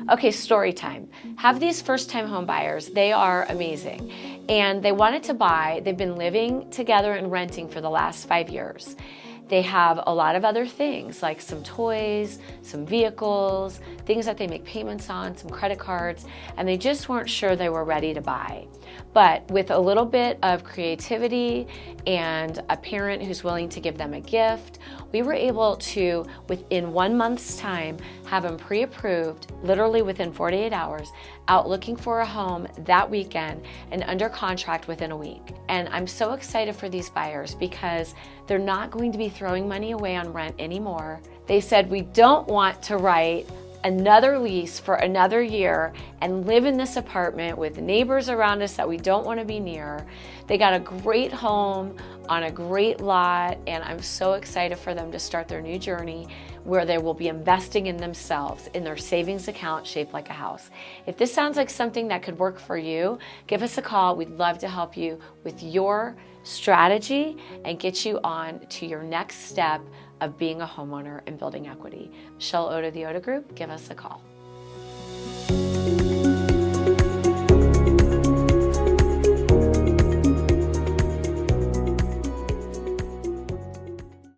Okay, story time. Have these first-time home buyers. They are amazing. And they wanted to buy. They've been living together and renting for the last 5 years. They have a lot of other things like some toys, some vehicles, things that they make payments on, some credit cards, and they just weren't sure they were ready to buy. But with a little bit of creativity and a parent who's willing to give them a gift, we were able to, within 1 month's time, have them pre-approved, literally within 48 hours, out looking for a home that weekend and under contract within a week. And I'm so excited for these buyers because they're not going to be throwing money away on rent anymore. They said, we don't want to write another lease for another year and live in this apartment with neighbors around us that we don't want to be near. They got a great home on a great lot, and I'm so excited for them to start their new journey where they will be investing in themselves, in their savings account shaped like a house. If this sounds like something that could work for you, give us a call. We'd love to help you with your strategy and get you on to your next step of being a homeowner and building equity. Michelle Oddo, the Oddo Group, give us a call.